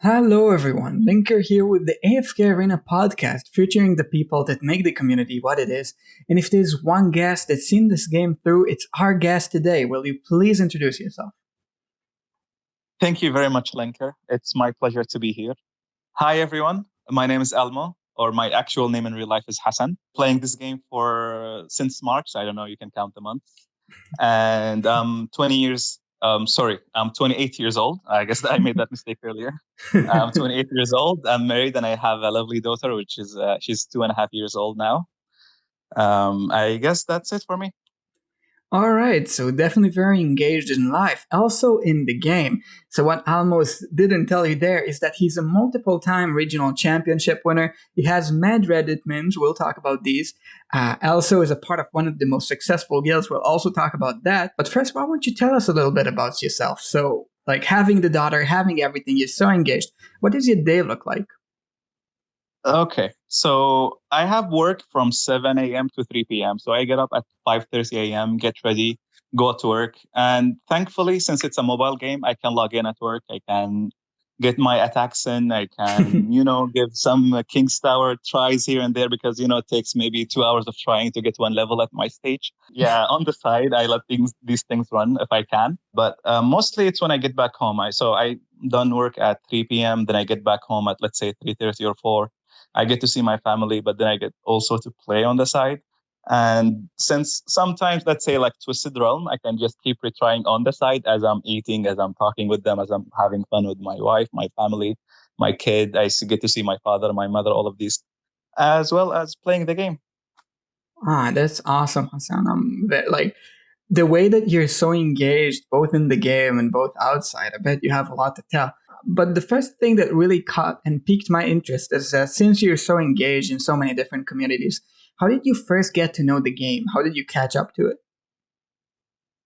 Hello, everyone. Linker here with the AFKArena podcast, featuring the people that make the community what it is. And if there's one guest that's seen this game through, it's our guest today. Will you please introduce yourself? Thank you very much, Lenker. It's my pleasure to be here. Hi, everyone. My name is Almo, or my actual name in real life is Hassan. Playing this game for since March. I don't know, you can count the months. And I'm 20 years. I'm 28 years old. I guess I made that mistake earlier. I'm 28 years old. I'm married, and I have a lovely daughter, which is she's 2.5 years old now. I guess that's it for me. All right, so definitely very engaged in life, also in the game. So what Almost didn't tell you there is that he's a multiple-time regional championship winner. He has mad Reddit memes. We'll talk about these. Also is a part of one of the most successful guilds. We'll also talk about that. But first, why don't you tell us a little bit about yourself? So, like having the daughter, having everything, you're so engaged. What does your day look like? Okay, so I have work from 7 a.m. to 3 p.m. So I get up at 5:30 a.m., get ready, go to work. And thankfully, since it's a mobile game, I can log in at work. I can get my attacks in. I can, give some King's Tower tries here and there because, it takes maybe 2 hours of trying to get one level at my stage. Yeah, on the side, I let these things run if I can. But mostly it's when I get back home. I done work at 3 p.m. Then I get back home at, let's say, 3:30 or 4. I get to see my family, but then I get also to play on the side. And since sometimes, let's say like Twisted Realm, I can just keep retrying on the side as I'm eating, as I'm talking with them, as I'm having fun with my wife, my family, my kid. Get to see my father, my mother, all of these, as well as playing the game. That's awesome, Hassan. Like the way that you're so engaged, both in the game and both outside. I bet you have a lot to tell. But the first thing that really caught and piqued my interest is that since you're so engaged in so many different communities, how did you first get to know the game? How did you catch up to it?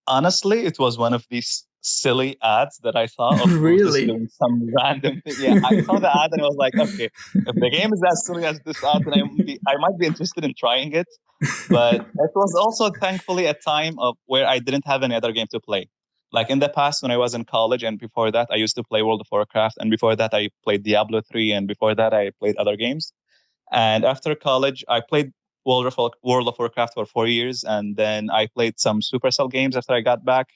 Honestly, it was one of these silly ads that I saw of Brutus Really? doing some random thing. Yeah, I saw the ad and I was like, okay, if the game is as silly as this ad, then I might be interested in trying it. But it was also thankfully a time of where I didn't have any other game to play. Like in the past when I was in college and before that, I used to play World of Warcraft. And before that, I played Diablo 3. And before that, I played other games. And after college, I played World of Warcraft for 4 years. And then I played some Supercell games after I got back.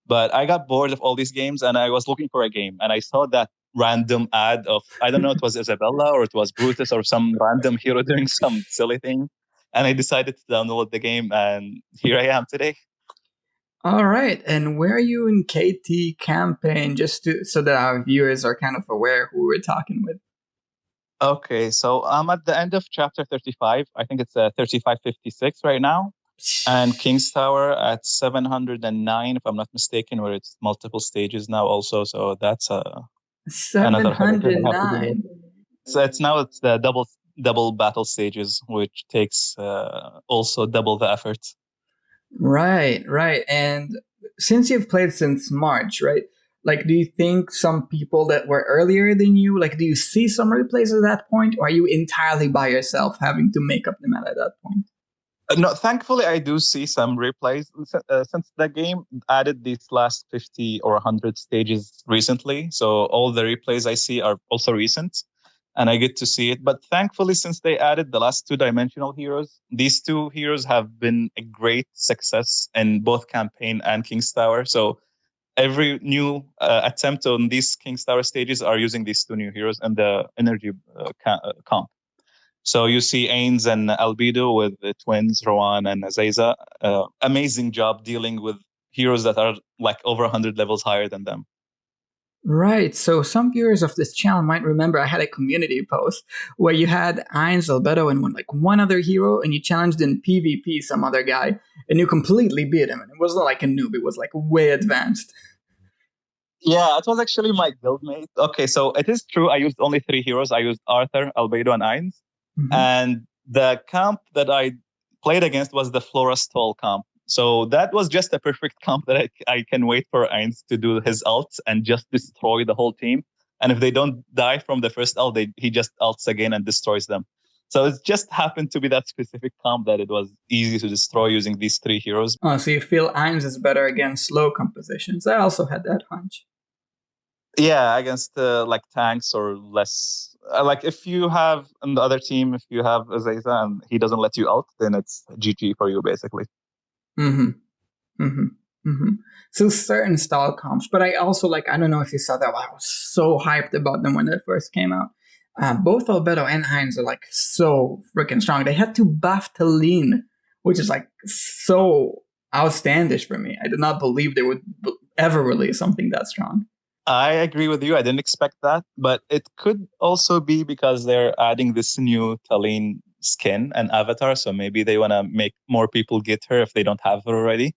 But I got bored of all these games and I was looking for a game. And I saw that random ad of, I don't know, it was Isabella or it was Brutus or some random hero doing some silly thing. And I decided to download the game. And here I am today. All right. And where are you in KT campaign? So that our viewers are kind of aware who we're talking with. Okay, so I'm at the end of chapter 35. I think it's 3556 right now. And King's Tower at 709, if I'm not mistaken, where it's multiple stages now also. So that's another hurdle that I have to do. 709. So it's the double battle stages, which takes also double the effort. Right, right. And since you've played since March, right? Like, do you think some people that were earlier than you, like, do you see some replays at that point, or are you entirely by yourself having to make up the meta at that point? No, thankfully, I do see some replays since the game added these last 50 or 100 stages recently. So all the replays I see are also recent and I get to see it. But thankfully, since they added the last two-dimensional heroes, these two heroes have been a great success in both campaign and King's Tower. So every new attempt on these King's Tower stages are using these two new heroes and the energy comp. So you see Ains and Albedo with the twins, Rowan and Azaza. Amazing job dealing with heroes that are like over 100 levels higher than them. Right. So some viewers of this channel might remember I had a community post where you had Ainz, Albedo, and one other hero, and you challenged in PvP some other guy, and you completely beat him. And it wasn't like a noob; it was like way advanced. Yeah, it was actually my guildmate. Okay, so it is true. I used only 3 heroes. I used Arthur, Albedo, and Ainz. Mm-hmm. And the comp that I played against was the Flora Stall comp. So that was just a perfect comp that I can wait for Ainz to do his ult and just destroy the whole team. And if they don't die from the first ult, he just ults again and destroys them. So it just happened to be that specific comp that it was easy to destroy using these 3 heroes. Oh, so you feel Ainz is better against slow compositions. I also had that hunch. Yeah, against like tanks or less. Like if you have on the other team, if you have Azeza and he doesn't let you out, then it's GG for you basically. Mm-hmm. Mm-hmm. Mm-hmm. So certain style comps, but I also like, I don't know if you saw that. I was so hyped about them when they first came out. Both Albedo and Heinz are like so freaking strong. They had to buff Talene, which is like so outstandish for me. I did not believe they would ever release something that strong. I agree with you. I didn't expect that, but it could also be because they're adding this new Talene skin and avatar, so maybe they want to make more people get her if they don't have her already.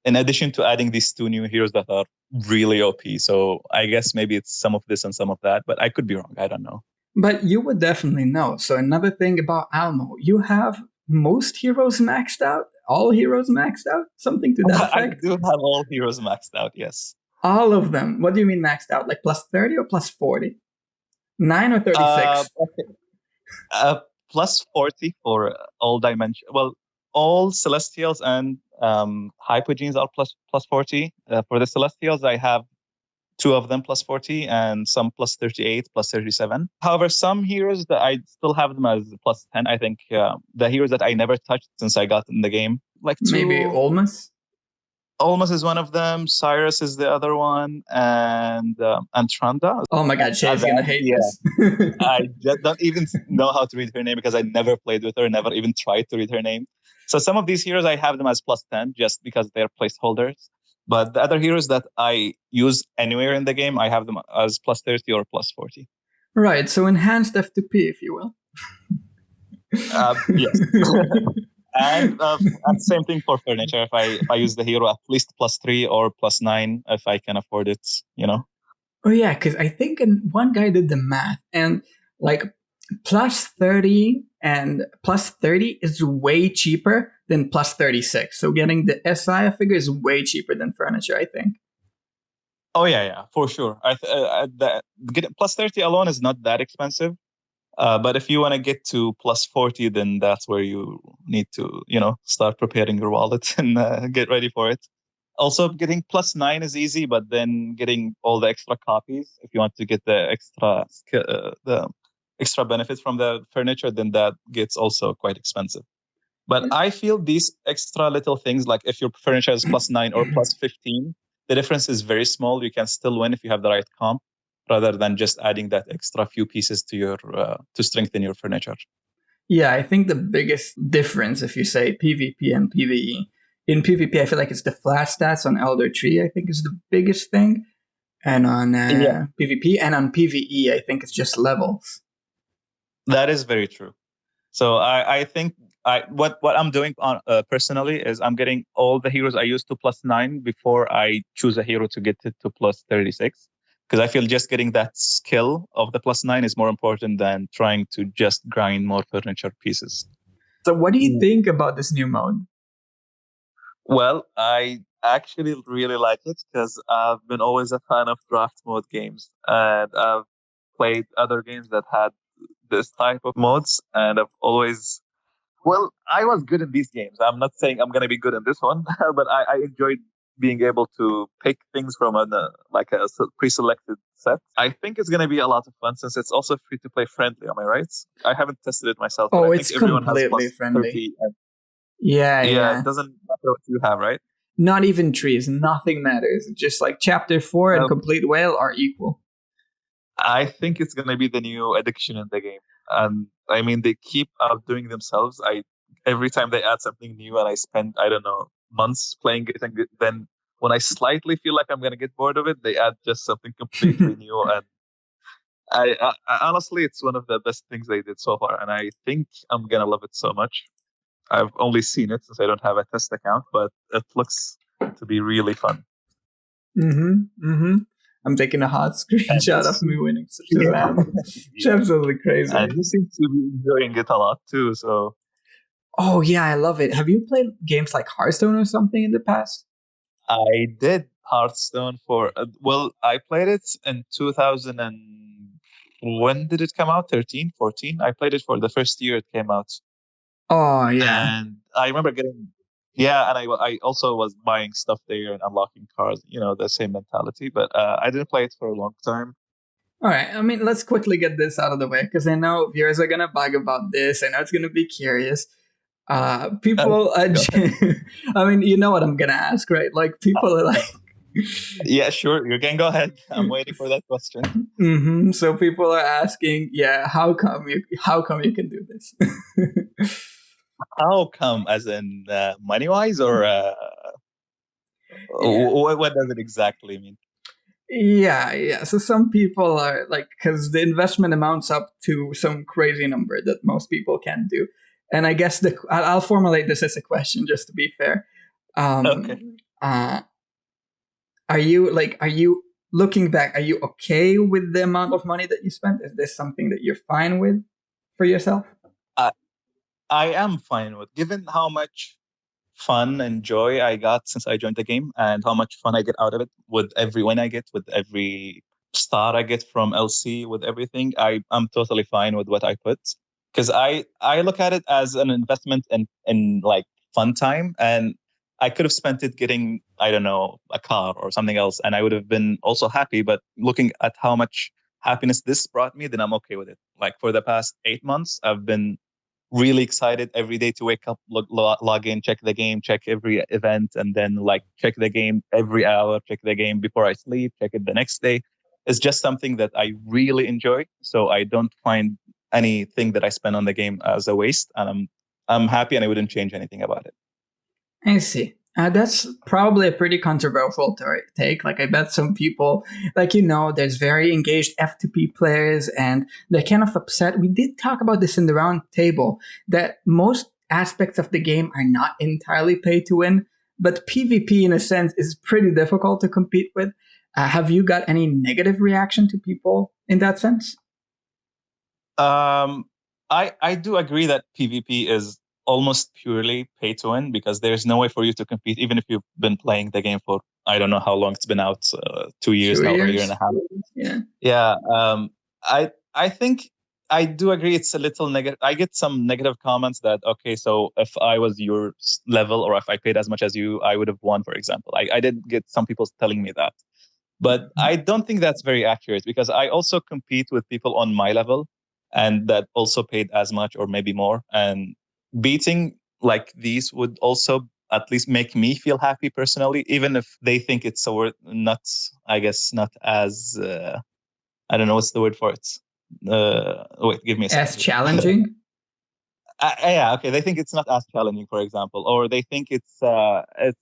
In addition to adding these two new heroes that are really OP, so I guess maybe it's some of this and some of that, but I could be wrong. I don't know. But you would definitely know. So another thing about Almo, you have most heroes maxed out, all heroes maxed out, something to that I effect. do have all heroes maxed out, yes. All of them. What do you mean maxed out? Like plus 30 or plus 40? 9 or Uh, 36? okay. Plus 40 for all dimension. Well, all Celestials and Hypogenes are plus 40. For the Celestials, I have two of them plus 40 and some plus 38, plus 37. However, some heroes that I still have them as plus 10. I think the heroes that I never touched since I got in the game, like Maybe two. Olmus? Olmus is one of them. Cyrus is the other one, and Tranda. Oh my god, Shay's gonna hate Yeah, this. I just don't even know how to read her name because I never played with her, never even tried to read her name. So some of these heroes I have them as plus 10 just because they're placeholders. But the other heroes that I use anywhere in the game, I have them as plus 30 or plus 40. Right, so enhanced F2P, if you will. Yes. And same thing for furniture. If I use the hero at least plus 3 or plus 9, if I can afford it, you know. Oh yeah, because I think one guy did the math, and like plus 30 and plus 30 is way cheaper than plus 36. So getting the SI figure is way cheaper than furniture, I think. Oh yeah, for sure. Plus 30 alone is not that expensive. But if you want to get to plus 40, then that's where you need to, start preparing your wallet and get ready for it. Also, getting plus 9 is easy, but then getting all the extra copies, if you want to get the extra benefits from the furniture, then that gets also quite expensive. But I feel these extra little things, like if your furniture is plus 9 or plus 15, the difference is very small. You can still win if you have the right comp, rather than just adding that extra few pieces to your to strengthen your furniture. Yeah, I think the biggest difference, if you say PvP and PvE, in PvP, I feel like it's the flash stats on Elder Tree, I think is the biggest thing. And on Yeah, PvP and on PvE, I think it's just levels. that is very true. So I think what I'm doing on personally is I'm getting all the heroes I used to plus 9 before I choose a hero to get it to plus 36. Because I feel just getting that skill of the plus 9 is more important than trying to just grind more furniture pieces. So, what do you think about this new mode? Well, I actually really like it because I've been always a fan of draft mode games, and I've played other games that had this type of modes, and I've always, well, I was good in these games. I'm not saying I'm going to be good in this one, but I enjoyed being able to pick things from a pre-selected set. I think it's going to be a lot of fun since it's also free to play friendly. Am I right? I haven't tested it myself, but I Oh, think it's everyone has completely plus friendly. 30. And Yeah, yeah, it yeah. doesn't matter what you have, right? Not even trees. Nothing matters. Just like chapter 4 and Uh, complete whale are equal. I think it's going to be the new addiction in the game. And I mean, they keep outdoing themselves. Every time they add something new, and I spend, I don't know, months playing it, and then when I slightly feel like I'm going to get bored of it, they add just something completely new. And I honestly, it's one of the best things they did so far, and I think I'm going to love it so much. I've only seen it since I don't have a test account, but it looks to be really fun. I'm taking a hot And you screenshot of me seem, winning such a yeah, man. It's yeah, absolutely crazy. and you seem to be enjoying it a lot too. So Oh yeah, I love it. Have you played games like Hearthstone or something in the past? I did Hearthstone for well, I played it in 2000 and when did it come out? 13, 14. I played it for the first year it came out, Oh yeah. and I remember getting Yeah, and I also was buying stuff there and unlocking cars, the same mentality. But I didn't play it for a long time. All right, I mean, let's quickly get this out of the way because I know viewers are gonna bug about this. I know it's gonna be curious. People, Go ahead. I mean, you know what I'm gonna ask, right? Like, people are like, Yeah, sure. You can go ahead. I'm waiting for that question. So people are asking, yeah, how come you can do this? How come, as in money wise, or Yeah. what does it exactly mean? Yeah. So some people are like, because the investment amounts up to some crazy number that most people can't do. And I guess I'll formulate this as a question just to be fair. Okay. Uh, are you looking back? Are you okay with the amount of money that you spent? Is this something that you're fine with for yourself? I, I am fine with, given how much fun and joy I got since I joined the game, and how much fun I get out of it with every win I get, with every star I get from LC, with everything. I'm totally fine with what I put, because I look at it as an investment in like fun time, and I could have spent it getting, I don't know, a car or something else, and I would have been also happy. But looking at how much happiness this brought me, then I'm okay with it. Like for the past 8 months, I've been really excited every day to wake up, log in, check the game, check every event, and then like check the game every hour, check the game before I sleep, check it the next day. It's just something that I really enjoy. So I don't find anything that I spend on the game as a waste, and I'm happy, and I wouldn't change anything about it. I see. That's probably a pretty controversial take. Like, I bet some people, like, there's very engaged F2P players and they're kind of upset. We did talk about this in the round table that most aspects of the game are not entirely pay to win, but PvP, in a sense, is pretty difficult to compete with. Have you got any negative reaction to people in that sense? Um, I do agree that PvP is almost purely pay to win, because there's no way for you to compete, even if you've been playing the game for, I don't know how long it's been out, 2 years Two now, or a year and a years? half. Yeah. Yeah, I think I do agree it's a little negative. I get some negative comments that, okay, so if I was your level, or if I paid as much as you, I would have won, for example. I did get some people telling me that. But I don't think that's very accurate, because I also compete with people on my level and that also paid as much or maybe more. And beating like these would also at least make me feel happy personally, even if they think it's a word not, I guess, not as I don't know what's the word for it. Wait, give me a As second here. challenging? Yeah, okay. They think it's not as challenging, for example, or they think it's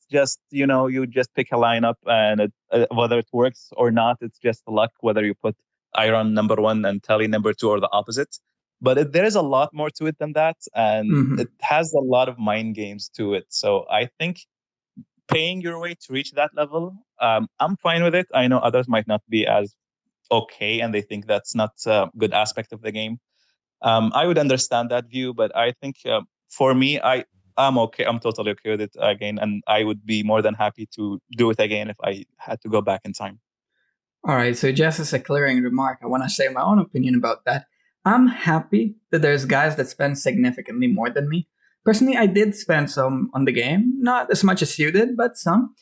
just, you just pick a lineup, and whether it works or not, it's just luck whether you put Iron number one and Telly number two, or the opposite. But there is a lot more to it than that, and it Mm-hmm. has a lot of mind games to it. So I think paying your way to reach that level, I'm fine with it. I know others might not be as okay, and they think that's not a good aspect of the game. I would understand that view, but I think for me, I'm okay. I'm totally okay with it again, and I would be more than happy to do it again if I had to go back in time. All right, so just as a clearing remark, I want to say my own opinion about that. I'm happy that there's guys that spend significantly more than me. Personally, I did spend some on the game, not as much as you did, but some.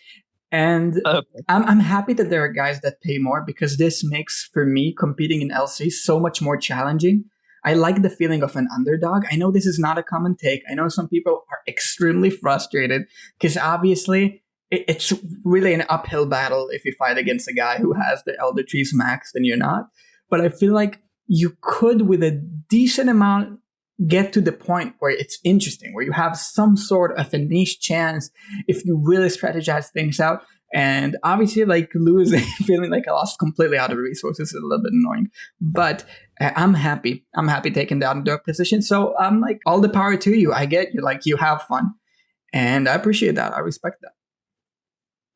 And Okay. I'm happy that there are guys that pay more because this makes, for me, competing in LC so much more challenging. I like the feeling of an underdog. I know this is not a common take. I know some people are extremely frustrated because obviously it's really an uphill battle if you fight against a guy who has the Elder Trees max and you're not. But I feel like you could, with a decent amount, get to the point where it's interesting, where you have some sort of a niche chance if you really strategize things out. And obviously, like losing, feeling like I lost completely out of resources is a little bit annoying. But I'm happy. I'm happy taking the underdog position. So I'm like, all the power to you. I get you. Like, you have fun. And I appreciate that. I respect that.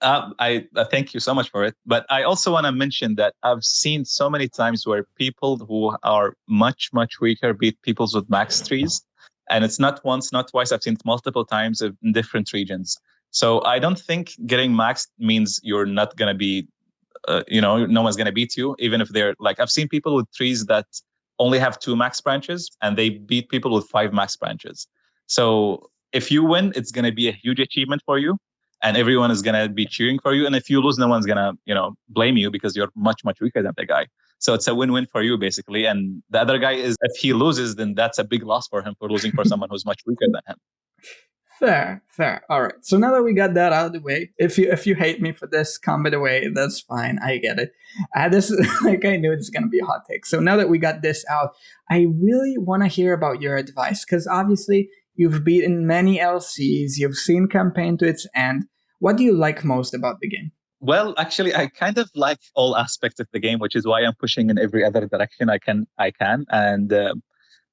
I thank you so much for it, but I also want to mention that I've seen so many times where people who are much weaker beat people with max trees, and it's not once, not twice. I've seen it multiple times in different regions. So I don't think getting maxed means you're not gonna be, no one's gonna beat you, even if they're like, I've seen people with trees that only have 2 max branches, and they beat people with 5 max branches. So if you win, it's going to be a huge achievement for you, and everyone is going to be cheering for you. And if you lose, no one's going to, blame you because you're much, much weaker than the guy. So it's a win-win for you, basically. And the other guy is, if he loses, then that's a big loss for him for losing for someone who's much weaker than him. Fair, fair. All right. So now that we got that out of the way, if you hate me for this, comment away. That's fine. I get it. This like I knew this is gonna be a hot take. So now that we got this out, I really want to hear about your advice because obviously you've beaten many LCs, you've seen campaign to its end. What do you like most about the game? Well, actually, I kind of like all aspects of the game, which is why I'm pushing in every other direction I can. And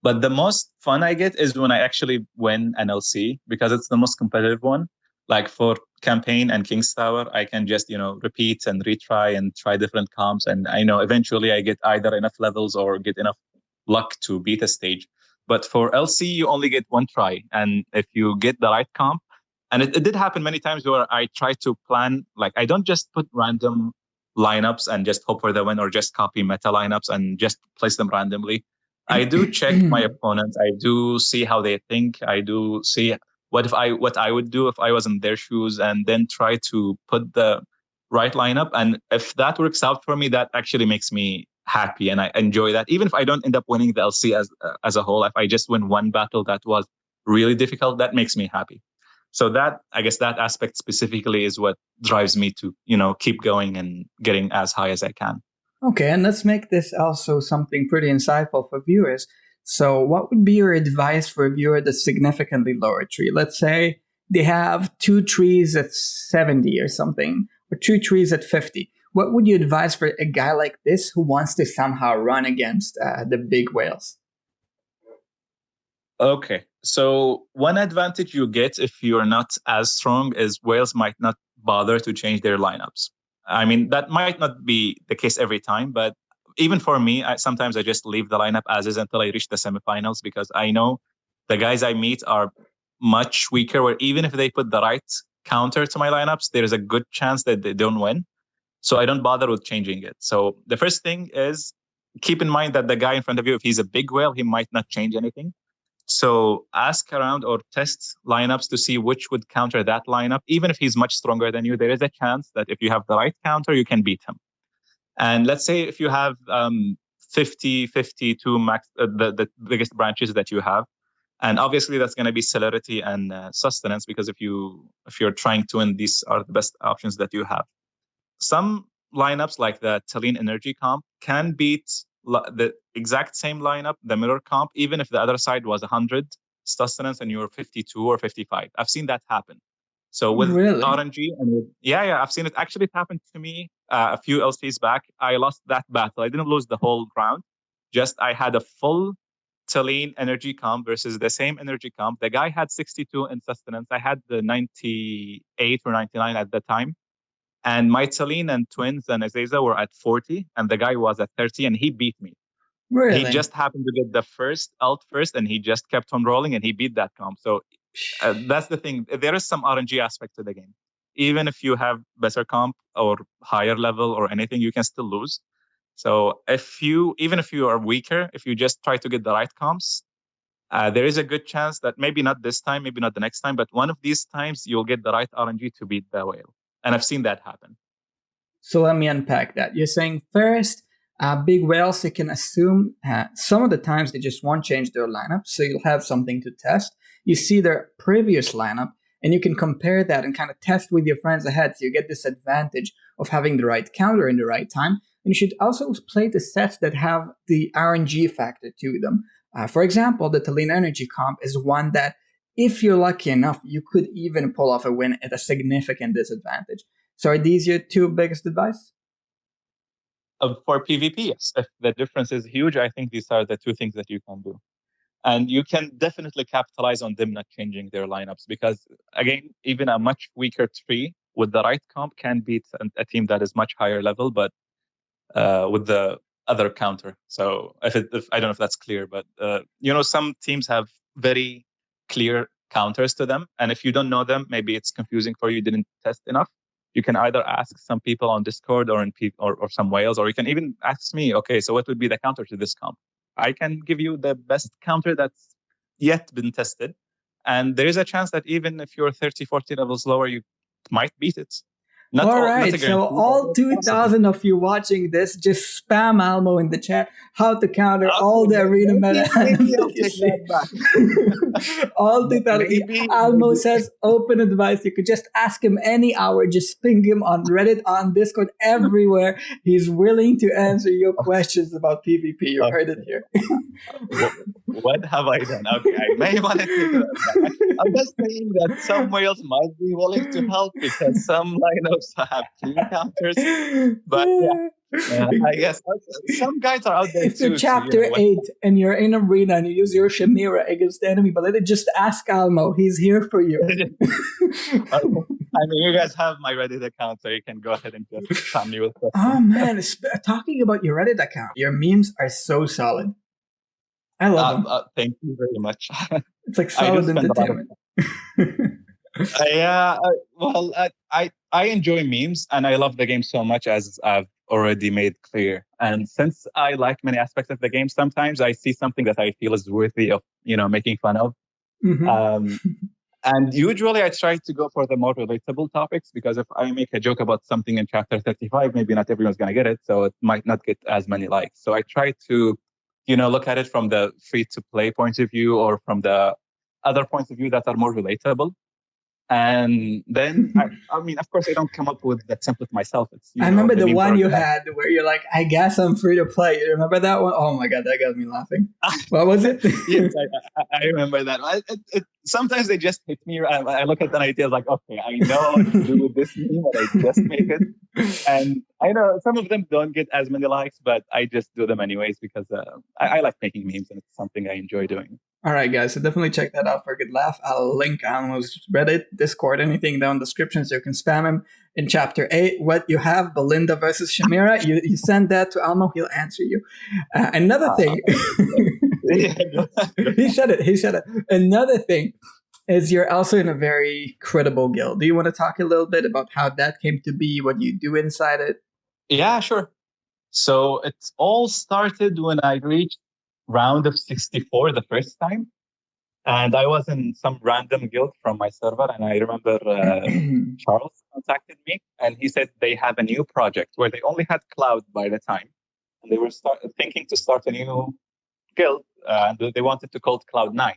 but the most fun I get is when I actually win an LC because it's the most competitive one. Like for campaign and King's Tower, I can just, repeat and retry and try different comps. And I know eventually I get either enough levels or get enough luck to beat a stage. But for LC, you only get one try. And if you get the right comp, and it did happen many times where I try to plan, like I don't just put random lineups and just hope for the win or just copy meta lineups and just place them randomly. I do check my opponents. I do see how they think. I do see what I would do if I was in their shoes, and then try to put the right lineup. And if that works out for me, that actually makes me happy, and I enjoy that. Even if I don't end up winning the LC as a whole, if I just win one battle that was really difficult, that makes me happy. So that, I guess, that aspect specifically is what drives me to keep going and getting as high as I can. Okay, and let's make this also something pretty insightful for viewers. So, what would be your advice for a viewer that's significantly lower tree? Let's say they have 2 trees at 70 or something, or 2 trees at 50. What would you advise for a guy like this who wants to somehow run against the big whales? Okay, so one advantage you get if you're not as strong is whales might not bother to change their lineups. I mean, that might not be the case every time, but even for me, sometimes I just leave the lineup as is until I reach the semifinals because I know the guys I meet are much weaker, where even if they put the right counter to my lineups, there is a good chance that they don't win. So I don't bother with changing it. So the first thing is keep in mind that the guy in front of you, if he's a big whale, he might not change anything. So ask around or test lineups to see which would counter that lineup. Even if he's much stronger than you, there is a chance that if you have the right counter, you can beat him. And let's say if you have 50, 52 max, the biggest branches that you have, and obviously that's going to be celerity and sustenance, because if you're trying to win, these are the best options that you have. Some lineups like the Talene Energy comp can beat the exact same lineup, the mirror comp, even if the other side was 100 sustenance and you're 52 or 55. I've seen that happen. So with Really? RNG and yeah, I've seen it. Actually, it happened to me a few LCs back. I lost that battle. I didn't lose the whole round. Just I had a full Talene energy comp versus the same energy comp. The guy had 62 in sustenance. I had the 98 or 99 at the time. And my Talene and Twins and Azaza were at 40, and the guy was at 30, and he beat me. He Really? just happened to get the first ult first, and he just kept on rolling, and he beat that comp. So that's the thing. There is some RNG aspect to the game. Even if you have better comp or higher level or anything, you can still lose. So even if you are weaker, if you just try to get the right comps, there is a good chance that maybe not this time, maybe not the next time, but one of these times you'll get the right RNG to beat the whale. And I've seen that happen. So let me unpack that. You're saying first, big whales, you can assume some of the times they just won't change their lineup, so you'll have something to test. You see their previous lineup, and you can compare that and kind of test with your friends ahead, so you get this advantage of having the right counter in the right time. And you should also play the sets that have the RNG factor to them. For example, the Talene Energy comp is one that, if you're lucky enough, you could even pull off a win at a significant disadvantage. So are these your 2 biggest advice? For PvP, yes. If the difference is huge, I think these are the 2 things that you can do. And you can definitely capitalize on them not changing their lineups because, again, even a much weaker tree with the right comp can beat a team that is much higher level, but with the other counter. So if I don't know if that's clear, but some teams have very clear counters to them, and if you don't know them, maybe it's confusing for you. You didn't test enough. You can either ask some people on Discord or or some whales, or you can even ask me. Okay, so what would be the counter to this comp? I can give you the best counter that's yet been tested, And there is a chance that even if you're 30, 40 levels lower, you might beat it. All Not right, a so guarantee, but all it's possible. 2,000 of you watching this, just spam Almo in the chat how to counter all Okay, the arena meta maybe items that I'll you take that see. back. All 2,000. Almo Maybe. says open advice. You could just ask him any hour, just ping him on Reddit, on Discord, everywhere. He's willing to answer your questions about PvP. You heard it Okay. here. What have I done? Okay, I may want to take that back. I'm just saying that some whales might be willing to help because some lineups have clean counters. But yeah, I guess some guys are out there If you're too to chapter what. 8 and you're in arena and you use your Shamira against the enemy, but let it just ask Almo. He's here for you. Okay. I mean, you guys have my Reddit account, so you can go ahead and just spam me with Oh questions. man, talking about your Reddit account, your memes are so solid. I love them. Thank you very much. It's like I do solid spend a lot of. entertainment. Yeah, well, I enjoy memes and I love the game so much, as I've already made clear. And since I like many aspects of the game, sometimes I see something that I feel is worthy of making fun of. Mhm. And usually I try to go for the more relatable topics, because if I make a joke about something in chapter 35, maybe not everyone's going to get it, so it might not get as many likes. So I try to look at it from the free to play point of view, or from the other points of view that are more relatable. And then, I mean, of course, I don't come up with that template myself. It's, I remember the the memes one are you done. had where you're like, I guess I'm free to play. You remember that one? Oh my God, that got me laughing. What was it? Yes, I remember that. Sometimes they just hit me. I look at an idea like, okay, I know what to do with this meme, and I just make it. And I know some of them don't get as many likes, but I just do them anyways, because I like making memes, and it's something I enjoy doing. All right, guys. So definitely check that out for a good laugh. I'll link Almo's Reddit, Discord, anything down in the description, so you can spam him in chapter 8. What you have, Belinda versus Shamira, you send that to Almo, he'll answer you. Another thing. He said it. Another thing is you're also in a very credible guild. Do you want to talk a little bit about how that came to be, what you do inside it? Yeah, sure. So it all started when I reached round of 64 the first time. And I was in some random guild from my server. And I remember Charles contacted me, and he said they have a new project where they only had Cloud by the time. And they were thinking to start a new guild. And they wanted to call it Cloud9.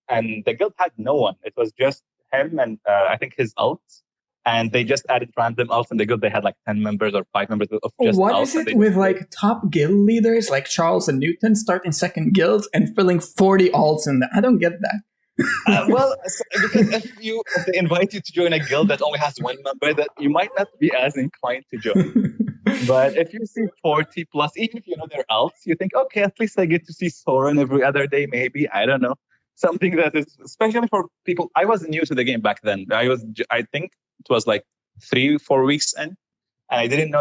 And the guild had no one. It was just him and I think his alts. And they just added random alts in the guild. They had like 10 members or 5 members of just What alts. is it with like top guild leaders like Charles and Newton starting second guilds and filling 40 alts in there? I don't get that. Well, because if they invite you to join a guild that only has one member, that you might not be as inclined to join. But if you see 40 plus, even if you know their alts, you think, okay, at least I get to see Soren every other day, maybe. I don't know. Something that is, especially for people. I was new to the game back then. I think it was like 3-4 weeks in, and I didn't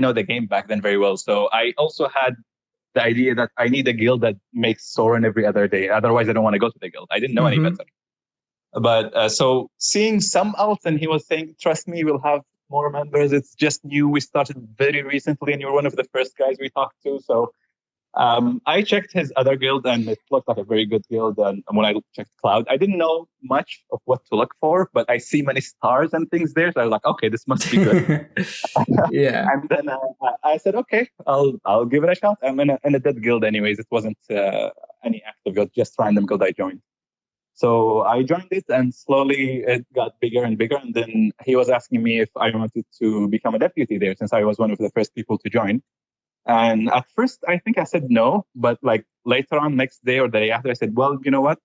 know the game back then very well. So I also had the idea that I need a guild that makes Soren every other day. Otherwise, I don't want to go to the guild. I didn't know any better. But so seeing some alts, and he was saying, trust me, we'll have more members. It's just new. We started very recently, and you're one of the first guys we talked to. So I checked his other guild, and it looked like a very good guild. And when I checked Cloud, I didn't know much of what to look for, but I see many stars and things there. So I was like, okay, this must be good. Yeah. And then I said, okay, I'll give it a shot. I'm in a dead guild anyways. It wasn't any active guild, just random guild I joined. So I joined it, and slowly it got bigger and bigger. And then he was asking me if I wanted to become a deputy there, since I was one of the first people to join. And at first, I think I said no, but like later on, next day or the day after, I said, well, you know what?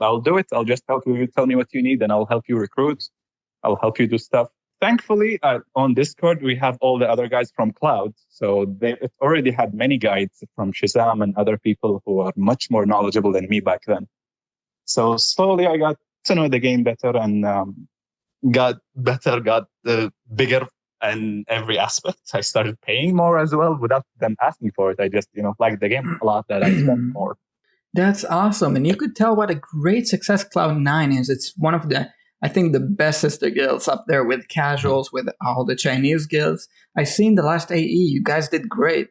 I'll do it. I'll just help you. You tell me what you need, and I'll help you recruit. I'll help you do stuff. Thankfully, on Discord, we have all the other guys from Cloud. So it already had many guides from Shazam and other people who are much more knowledgeable than me back then. So slowly, I got to know the game better, and got bigger in every aspect. I started paying more as well without them asking for it. I just, liked the game a lot that I spent more. That's awesome. And you could tell what a great success Cloud9 is. It's one of I think the best sister guilds up there with casuals, with all the Chinese guilds. I seen the last AE. You guys did great.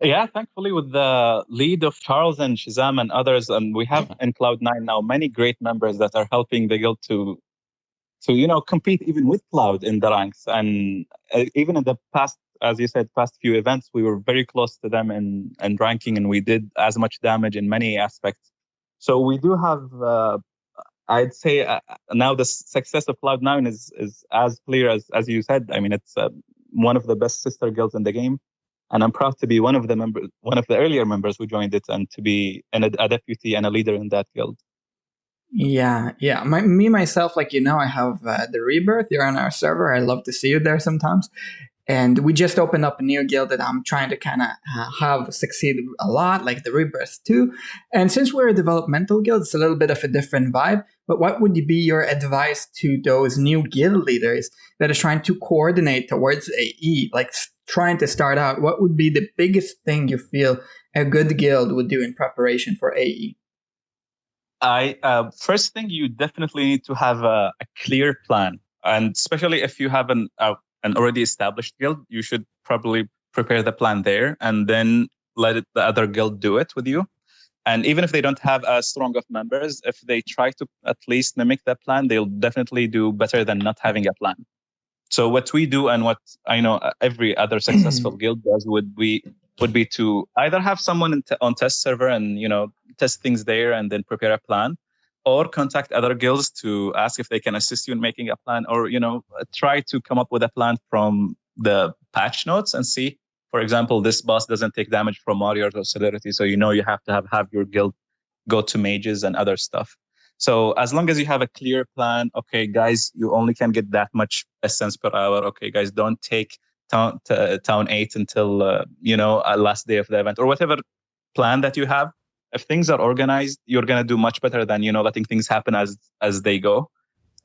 Yeah, thankfully with the lead of Charles and Shazam and others, and we have in Cloud9 now many great members that are helping the guild to compete even with Cloud in the ranks. And even in the past, as you said, past few events, we were very close to them in ranking, and we did as much damage in many aspects. So we do have, I'd say, now the success of Cloud9 is as clear as you said. I mean, it's one of the best sister guilds in the game, and I'm proud to be one of the earlier members who joined it, and to be a deputy and a leader in that guild. Yeah, yeah. Me myself, like I have the Rebirth. You're on our server. I love to see you there sometimes. And we just opened up a new guild that I'm trying to kind of have succeed a lot, like the Rebirth too. And since we're a developmental guild, it's a little bit of a different vibe. But what would be your advice to those new guild leaders that are trying to coordinate towards AE, like trying to start out? What would be the biggest thing you feel a good guild would do in preparation for AE? First thing, you definitely need to have a clear plan, and especially if you have an already established guild, you should probably prepare the plan there, and then the other guild do it with you. And even if they don't have as strong of members, if they try to at least mimic that plan, they'll definitely do better than not having a plan. So what we do, and what I know every other successful guild does, would be to either have someone on test server and test things there and then prepare a plan, or contact other guilds to ask if they can assist you in making a plan, or try to come up with a plan from the patch notes and see, for example, this boss doesn't take damage from warriors or celerity, so you have to have your guild go to mages and other stuff. So as long as you have a clear plan, okay, guys, you only can get that much essence per hour. Okay, guys, don't take town 8 until last day of the event, or whatever plan that you have. If things are organized, you're gonna do much better than letting things happen as they go.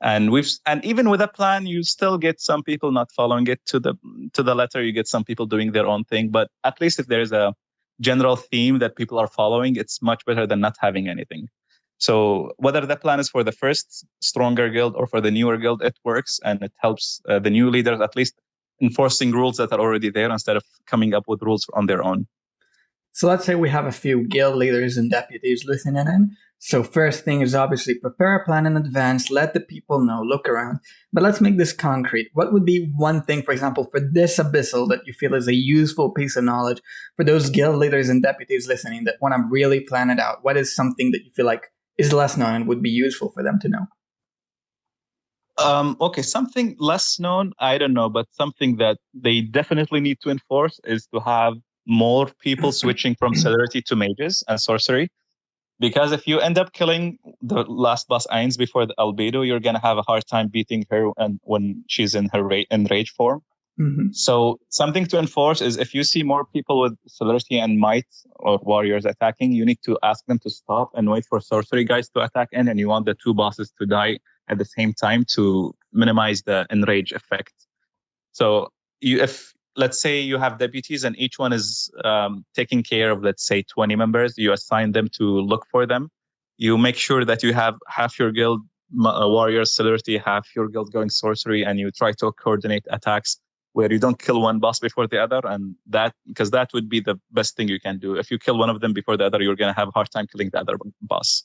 And even with a plan, you still get some people not following it to the letter. You get some people doing their own thing, but at least if there's a general theme that people are following, it's much better than not having anything. So whether the plan is for the first stronger guild or for the newer guild, it works, and it helps the new leaders at least enforcing rules that are already there instead of coming up with rules on their own. So let's say we have a few guild leaders and deputies listening in. So first thing is obviously prepare a plan in advance, let the people know, look around. But let's make this concrete. What would be one thing, for example, for this Abyssal that you feel is a useful piece of knowledge for those guild leaders and deputies listening that want to really plan it out? What is something that you feel like is less known and would be useful for them to know? Okay, something less known, I don't know, but something that they definitely need to enforce is to have more people switching from celerity to mages and sorcery. Because if you end up killing the last boss Ainz before the albedo, you're gonna have a hard time beating her and when she's in her rage form. Mm-hmm. So something to enforce is if you see more people with celerity and might or warriors attacking, you need to ask them to stop and wait for sorcery guys to attack in, and you want the two bosses to die at the same time to minimize the enrage effect. So if let's say you have deputies and each one is taking care of, let's say, 20 members, you assign them to look for them. You make sure that you have half your guild warriors celerity, half your guild going sorcery, and you try to coordinate attacks where you don't kill one boss before the other, and because that would be the best thing you can do. If you kill one of them before the other, you're going to have a hard time killing the other boss.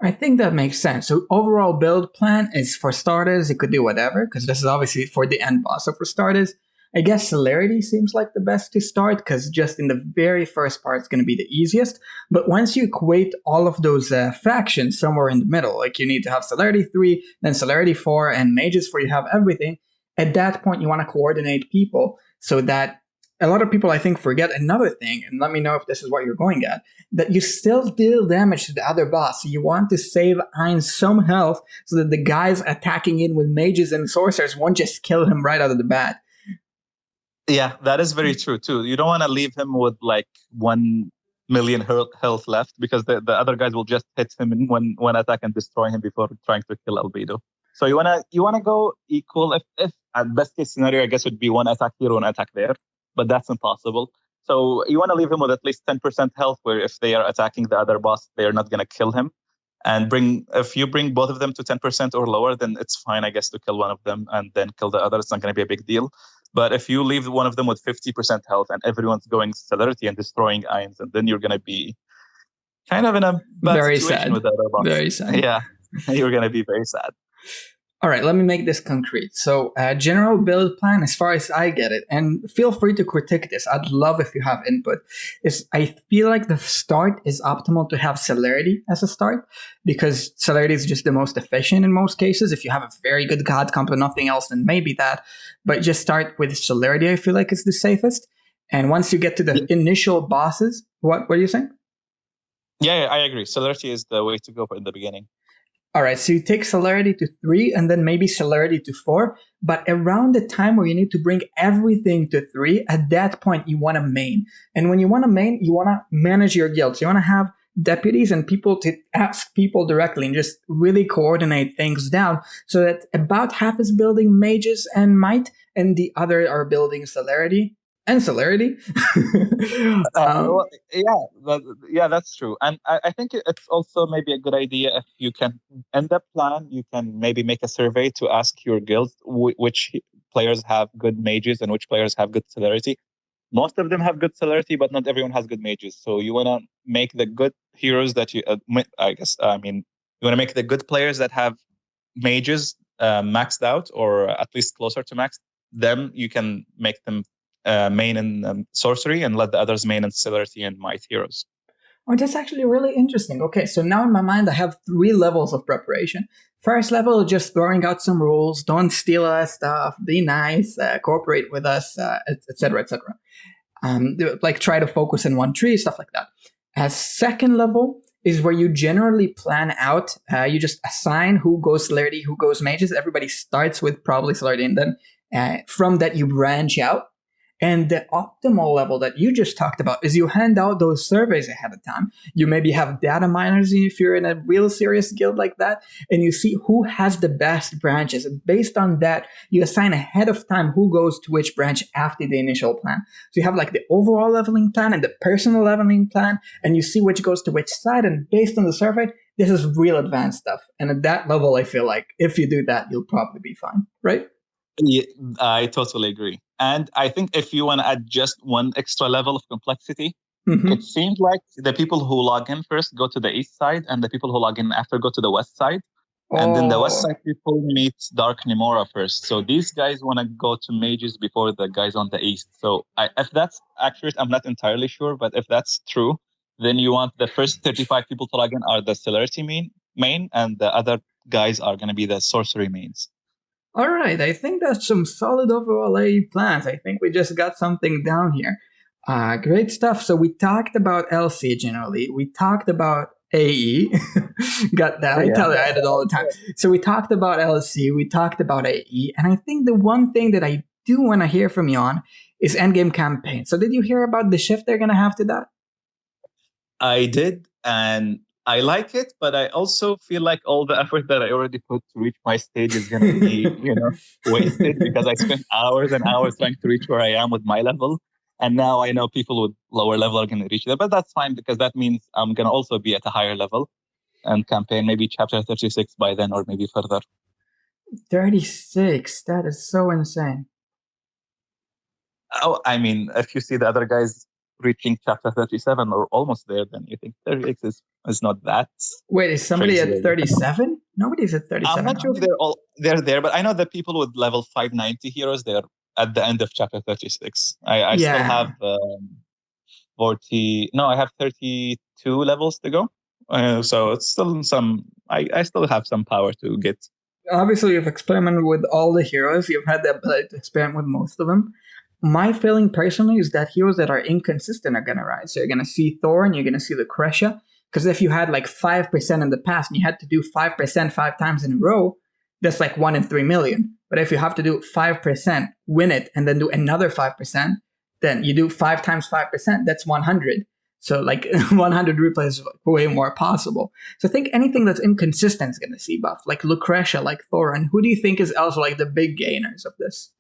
I think that makes sense. So overall build plan is, for starters, you could do whatever, because this is obviously for the end boss. So for starters, I guess celerity seems like the best to start, because just in the very first part, it's going to be the easiest. But once you equate all of those factions somewhere in the middle, like you need to have celerity 3, then celerity 4, and mages 4, you have everything. At that point, you want to coordinate people so that a lot of people, I think, forget another thing, and let me know if this is what you're going at, that you still deal damage to the other boss. So you want to save Ainz some health so that the guys attacking in with mages and sorcerers won't just kill him right out of the bat. Yeah, that is very true too. You don't want to leave him with like 1 million health left, because the other guys will just hit him in one attack and destroy him before trying to kill albedo. So you wanna go equal. If at best case scenario, I guess would be one attack here, one attack there, but that's impossible. So you want to leave him with at least 10% health, where if they are attacking the other boss, they are not going to kill him. And if you bring both of them to 10% or lower, then it's fine, I guess, to kill one of them and then kill the other. It's not going to be a big deal. But if you leave one of them with 50% health and everyone's going celerity and destroying ions, and then you're going to be kind of in a bad Very situation sad. with the other boss. Very sad. Yeah, you're going to be very sad. All right, let me make this concrete. So, general build plan, as far as I get it, and feel free to critique this. I'd love if you have input. Is I feel like the start is optimal to have celerity as a start, because celerity is just the most efficient in most cases. If you have a very good god comp and nothing else, then maybe that. But just start with celerity. I feel like it's the safest. And once you get to the initial bosses, what do you think? Yeah, I agree. Celerity is the way to go for in the beginning. All right, so you take celerity to 3 and then maybe celerity to 4, but around the time where you need to bring everything to 3, at that point you want to main. And when you want to main, you want to manage your guild. So you want to have deputies and people to ask people directly and just really coordinate things down so that about half is building mages and might and the other are building celerity. And celerity. Well, yeah, that's true. And I think it's also maybe a good idea if you can end the plan, you can maybe make a survey to ask your guild which players have good mages and which players have good celerity. Most of them have good celerity, but not everyone has good mages. So you want to make the good heroes that you, you want to make the good players that have mages maxed out or at least closer to max. Them you can make them main in sorcery and let the others main in celerity and might heroes. Oh, that's actually really interesting. Okay, so now in my mind, I have 3 levels of preparation. First level, just throwing out some rules. Don't steal our stuff. Be nice. Cooperate with us, etc., etc. Like try to focus in one tree, stuff like that. As second level is where you generally plan out. You just assign who goes celerity, who goes mages. Everybody starts with probably celerity, and then from that you branch out. And the optimal level that you just talked about is you hand out those surveys ahead of time. You maybe have data miners if you're in a real serious guild like that, and you see who has the best branches. And based on that, you assign ahead of time who goes to which branch after the initial plan. So you have like the overall leveling plan and the personal leveling plan, and you see which goes to which side. And based on the survey, this is real advanced stuff. And at that level, I feel like if you do that, you'll probably be fine, right? Yeah, I totally agree. And I think if you want to add just one extra level of complexity, it seems like the people who log in first go to the east side and the people who log in after go to the west side. And then the west side people meet Dark Nemora first. So these guys want to go to mages before the guys on the east. So if that's accurate, I'm not entirely sure. But if that's true, then you want the first 35 people to log in are the celerity main and the other guys are going to be the sorcery mains. All right, I think that's some solid overall AE plans. I think we just got something down here. Great stuff. So we talked about LC generally. We talked about AE. Got that. I tell you, I edit all the time. So we talked about LC. We talked about AE. And I think the one thing that I do want to hear from you on is Endgame campaign. So did you hear about the shift they're going to have to that? I did. And I like it, but I also feel like all the effort that I already put to reach my stage is going to be, wasted because I spent hours and hours trying to reach where I am with my level. And now I know people with lower level are going to reach there, but that's fine because that means I'm going to also be at a higher level and campaign maybe chapter 36 by then or maybe further. 36? That is so insane. Oh, I mean, if you see the other guys reaching chapter 37 or almost there, then you think 36 is not that. Wait, is somebody crazy. At 37? Nobody's at 37. I'm not sure if they're there, but I know the people with level 590 heroes, they're at the end of chapter 36. I still have 40. No, I have 32 levels to go. So it's still some. I still have some power to get. Obviously, you've experimented with all the heroes. You've had the ability to experiment with most of them. My feeling personally is that heroes that are inconsistent are going to rise. So you're going to see Thor and you're going to see Lucretia. Because if you had like 5% in the past and you had to do 5% 5 times in a row, that's like 1 in 3 million. But if you have to do 5%, win it, and then do another 5%, then you do 5 times 5%, that's 100. So like 100 replays is way more possible. So I think anything that's inconsistent is going to see buff, like Lucretia, like Thor. And who do you think is also like the big gainers of this?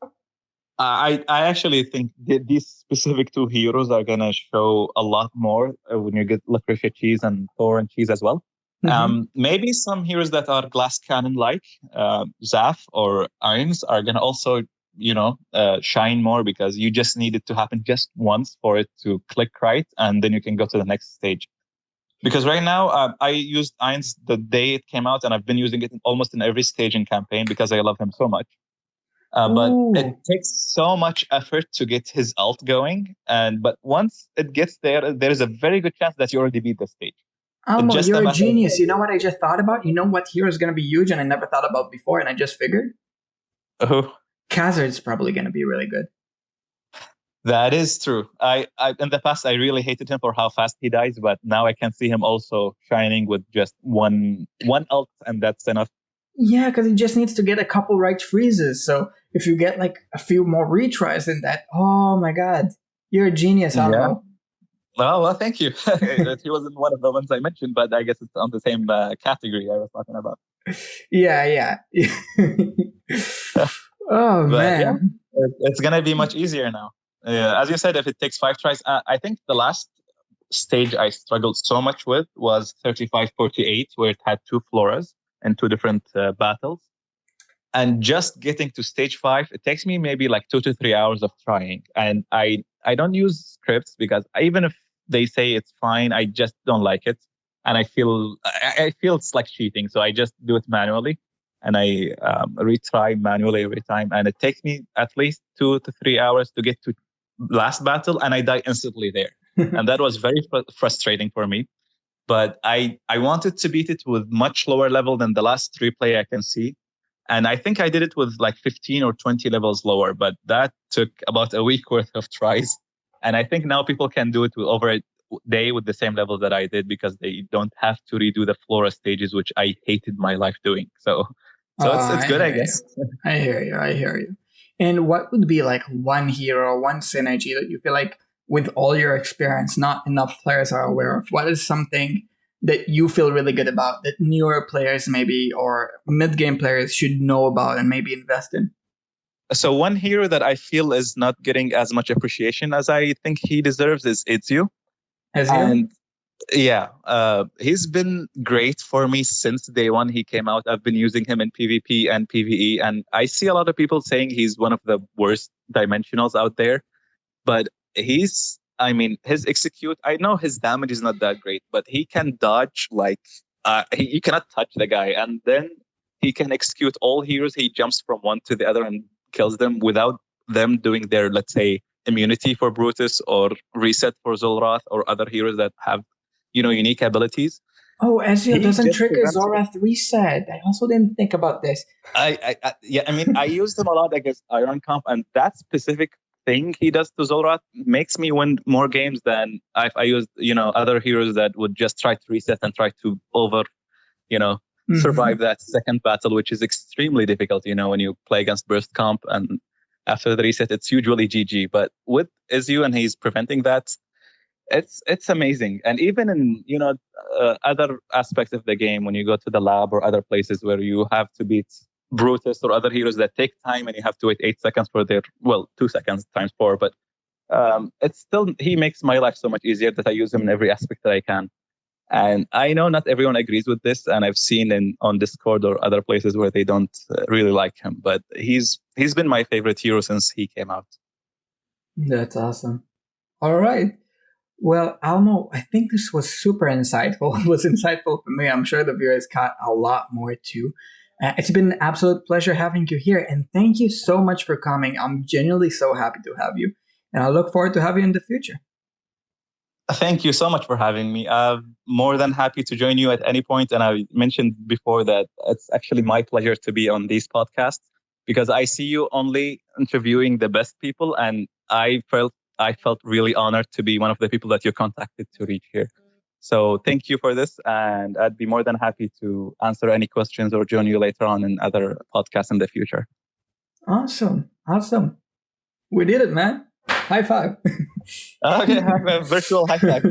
I actually think these specific 2 heroes are going to show a lot more when you get Lucretia Cheese and Thor and Cheese as well. Maybe some heroes that are glass cannon like Zaf or Irons are going to also shine more, because you just need it to happen just once for it to click right, and then you can go to the next stage. Because right now, I used Ainz the day it came out, and I've been using it almost in every stage in campaign because I love him so much. But it takes so much effort to get his ult going, but once it gets there, there's a very good chance that you already beat the stage. Almo, you're a genius. You know what I just thought about? You know what hero is going to be huge and I never thought about before, and I just figured? Oh, Khazard's probably going to be really good. That is true. I in the past I really hated him for how fast he dies, but now I can see him also shining with just one ult, and that's enough. Yeah, because he just needs to get a couple right freezes. So if you get like a few more retries than that, oh my god, you're a genius, Almo. Well, thank you. He wasn't one of the ones I mentioned, but I guess it's on the same category I was talking about. Yeah. Oh, man. Yeah, it's going to be much easier now. As you said, if it takes 5 tries, I think the last stage I struggled so much with was 35-48, where it had 2 floras and 2 different battles. And just getting to stage 5, it takes me maybe like 2 to 3 hours of trying. And I don't use scripts because even if they say it's fine, I just don't like it. And I feel it's like cheating. So I just do it manually. And I retry manually every time. And it takes me at least 2 to 3 hours to get to last battle. And I die instantly there. And that was very frustrating for me. But I wanted to beat it with much lower level than the last 3 player I can see. And I think I did it with like 15 or 20 levels lower, but that took about a week worth of tries. And I think now people can do it over a day with the same level that I did, because they don't have to redo the flora stages, which I hated my life doing. So it's good, I guess. I hear you. And what would be like one hero, one synergy that you feel like with all your experience, not enough players are aware of? What is something that you feel really good about that newer players maybe or mid-game players should know about and maybe invest in? So one hero that I feel is not getting as much appreciation as I think he deserves is Ezio. And yeah, he's been great for me since day one he came out. I've been using him in PvP and PvE, and I see a lot of people saying he's one of the worst dimensionals out there. But his execute, I know his damage is not that great, but he can dodge like you cannot touch the guy, and then he can execute all heroes. He jumps from one to the other and kills them without them doing their, let's say, immunity for Brutus or reset for Zul'Rath or other heroes that have, unique abilities. Oh, Ezio doesn't trigger Zul'Rath reset. I also didn't think about this. I used him a lot against Iron Comp, and that specific thing he does to Zul'Rath makes me win more games than if I used, other heroes that would just try to reset and try to survive that second battle, which is extremely difficult, when you play against Burst Comp, and after the reset, it's usually GG. But with Ezio, and he's preventing that, it's amazing. And even in, other aspects of the game, when you go to the lab or other places where you have to beat Brutus or other heroes that take time and you have to wait 8 seconds for 2 seconds times 4. But it's still, he makes my life so much easier that I use him in every aspect that I can. And I know not everyone agrees with this, and I've seen on Discord or other places where they don't really like him, but he's been my favorite hero since he came out. That's awesome. All right. Well, Almo, I think this was super insightful. It was insightful for me. I'm sure the viewers caught a lot more too. It's been an absolute pleasure having you here, and thank you so much for coming. I'm genuinely so happy to have you, and I look forward to having you in the future. Thank you so much for having me. I'm more than happy to join you at any point. And I mentioned before that it's actually my pleasure to be on these podcasts, because I see you only interviewing the best people, and I felt really honored to be one of the people that you contacted to reach here. So thank you for this, and I'd be more than happy to answer any questions or join you later on in other podcasts in the future. Awesome. We did it, man. High five. Okay, have a virtual high five.